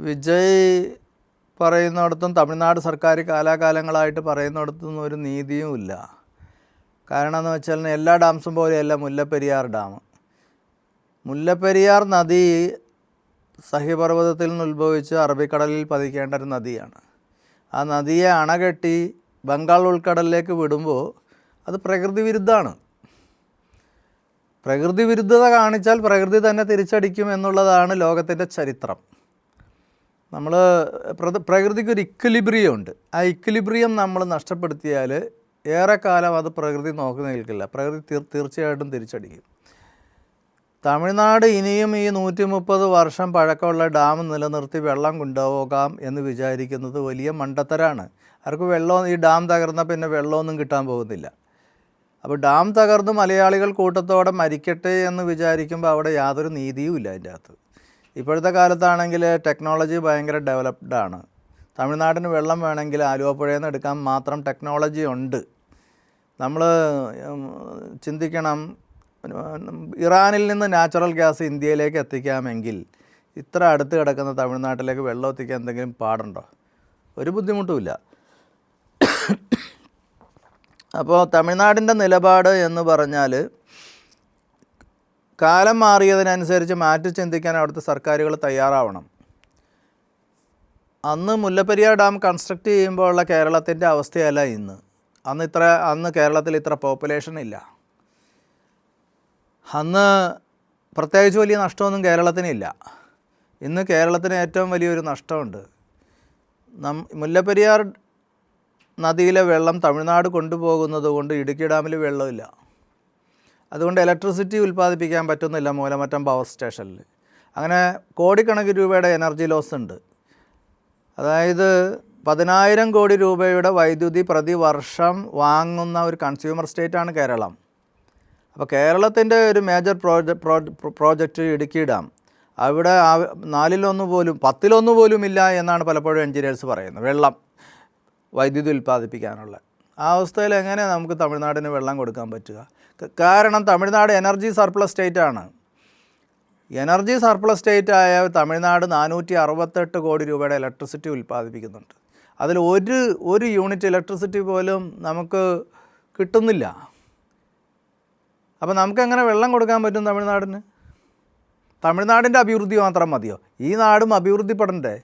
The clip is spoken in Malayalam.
വിജയ് പറയുന്നിടത്തും തമിഴ്നാട് സർക്കാർ കാലാകാലങ്ങളായിട്ട് പറയുന്നിടത്തൊന്നും ഒരു നീതിയും ഇല്ല. കാരണം എന്ന് വെച്ചാൽ എല്ലാ ഡാംസും പോലെയല്ല മുല്ലപ്പെരിയാർ ഡാം. മുല്ലപ്പെരിയാർ നദി സഹ്യപർവ്വതത്തിൽ നിന്ന് ഉത്ഭവിച്ച് അറബിക്കടലിൽ പതിക്കേണ്ട ഒരു നദിയാണ്. ആ നദിയെ അണകെട്ടി ബംഗാൾ ഉൾക്കടലിലേക്ക് വിടുമ്പോൾ അത് പ്രകൃതി വിരുദ്ധമാണ്. പ്രകൃതി വിരുദ്ധത കാണിച്ചാൽ പ്രകൃതി തന്നെ തിരിച്ചടിക്കും എന്നുള്ളതാണ് ലോകത്തിൻ്റെ ചരിത്രം. നമ്മൾ പ്രകൃതിക്കൊരു ഇക്വിലിബ്രിയം ഉണ്ട്. ആ ഇക്വിലിബ്രിയം നമ്മൾ നഷ്ടപ്പെടുത്തിയാൽ ഏറെക്കാലം അത് പ്രകൃതി നോക്കി നിൽക്കില്ല. പ്രകൃതി തീർച്ചയായിട്ടും തിരിച്ചടിക്കും. തമിഴ്നാട് ഇനിയും ഈ 130 വർഷം പഴക്കമുള്ള ഡാം നിലനിർത്തി വെള്ളം കൊണ്ടുപോകാം എന്ന് വിചാരിക്കുന്നത് വലിയ മണ്ടത്തരാണ്. അവർക്ക് വെള്ളം ഈ ഡാം തകർന്നാൽ പിന്നെ വെള്ളമൊന്നും കിട്ടാൻ പോകുന്നില്ല. അപ്പോൾ ഡാം തകർന്ന് മലയാളികൾ കൂട്ടത്തോടെ മരിക്കട്ടെ എന്ന് വിചാരിക്കുമ്പോൾ അവിടെ യാതൊരു നീതിയും ഇല്ല അതിൻ്റെ അകത്ത്. ഇപ്പോഴത്തെ കാലത്താണെങ്കിൽ ടെക്നോളജി ഭയങ്കര ഡെവലപ്ഡാണ്. തമിഴ്നാടിന് വെള്ളം വേണമെങ്കിൽ ആലുവ പുഴയിൽ നിന്ന് എടുക്കാൻ മാത്രം ടെക്നോളജി ഉണ്ട്. നമ്മൾ ചിന്തിക്കണം, ഇറാനിൽ നിന്ന് നാച്ചുറൽ ഗ്യാസ് ഇന്ത്യയിലേക്ക് എത്തിക്കാമെങ്കിൽ ഇത്ര അടുത്ത് കിടക്കുന്ന തമിഴ്നാട്ടിലേക്ക് വെള്ളം എത്തിക്കാൻ എന്തെങ്കിലും പാടുണ്ടോ? ഒരു ബുദ്ധിമുട്ടുമില്ല. അപ്പോൾ തമിഴ്നാടിൻ്റെ നിലപാട് എന്ന് പറഞ്ഞാൽ കാലം മാറിയതിനനുസരിച്ച് മാറ്റി ചിന്തിക്കാൻ അവിടുത്തെ സർക്കാരുകൾ തയ്യാറാവണം. അന്ന് മുല്ലപ്പെരിയാർ ഡാം കൺസ്ട്രക്റ്റ് ചെയ്യുമ്പോഴുള്ള കേരളത്തിൻ്റെ അവസ്ഥയല്ല ഇന്ന്. അന്ന് കേരളത്തിൽ ഇത്ര പോപ്പുലേഷൻ ഇല്ല. അന്ന് പ്രത്യേകിച്ച് വലിയ നഷ്ടമൊന്നും കേരളത്തിനില്ല. ഇന്ന് കേരളത്തിന് ഏറ്റവും വലിയൊരു നഷ്ടമുണ്ട്. മുല്ലപ്പെരിയാർ നദിയിലെ വെള്ളം തമിഴ്നാട് കൊണ്ടുപോകുന്നത് കൊണ്ട് ഇടുക്കി ഡാമിൽ വെള്ളമില്ല. അതുകൊണ്ട് ഇലക്ട്രിസിറ്റി ഉൽപ്പാദിപ്പിക്കാൻ പറ്റുന്നില്ല മൂലമറ്റം പവർ സ്റ്റേഷനിൽ. അങ്ങനെ കോടിക്കണക്കിന് രൂപയുടെ എനർജി ലോസ് ഉണ്ട്. അതായത് 10,000 കോടി രൂപയുടെ വൈദ്യുതി പ്രതിവർഷം വാങ്ങുന്ന ഒരു കൺസ്യൂമർ സ്റ്റേറ്റാണ് കേരളം. അപ്പോൾ കേരളത്തിൻ്റെ ഒരു മേജർ പ്രോജക്റ്റ് ഇടുക്കി ഡാം, അവിടെ 4-1 പോലും 10-1 പോലും ഇല്ല എന്നാണ് പലപ്പോഴും എൻജിനീയേഴ്സ് പറയുന്നത്, വെള്ളം വൈദ്യുതി ഉൽപ്പാദിപ്പിക്കാനുള്ള. ആ അവസ്ഥയിൽ എങ്ങനെ നമുക്ക് തമിഴ്നാടിന് വെള്ളം കൊടുക്കാൻ പറ്റുക? കാരണം തമിഴ്നാട് എനർജി സർപ്ലസ് സ്റ്റേറ്റാണ്. എനർജി സർപ്ലസ് സ്റ്റേറ്റായ തമിഴ്നാട് 468 കോടി രൂപയുടെ ഇലക്ട്രിസിറ്റി ഉൽപ്പാദിപ്പിക്കുന്നുണ്ട്. അതിൽ ഒരു യൂണിറ്റ് ഇലക്ട്രിസിറ്റി പോലും നമുക്ക് കിട്ടുന്നില്ല. അപ്പോൾ നമുക്കെങ്ങനെ വെള്ളം കൊടുക്കാൻ പറ്റും തമിഴ്നാടിന്? തമിഴ്നാടിൻ്റെ അഭിവൃദ്ധി മാത്രം മതിയോ? ഈ നാടും അഭിവൃദ്ധിപ്പെടണ്ടേ?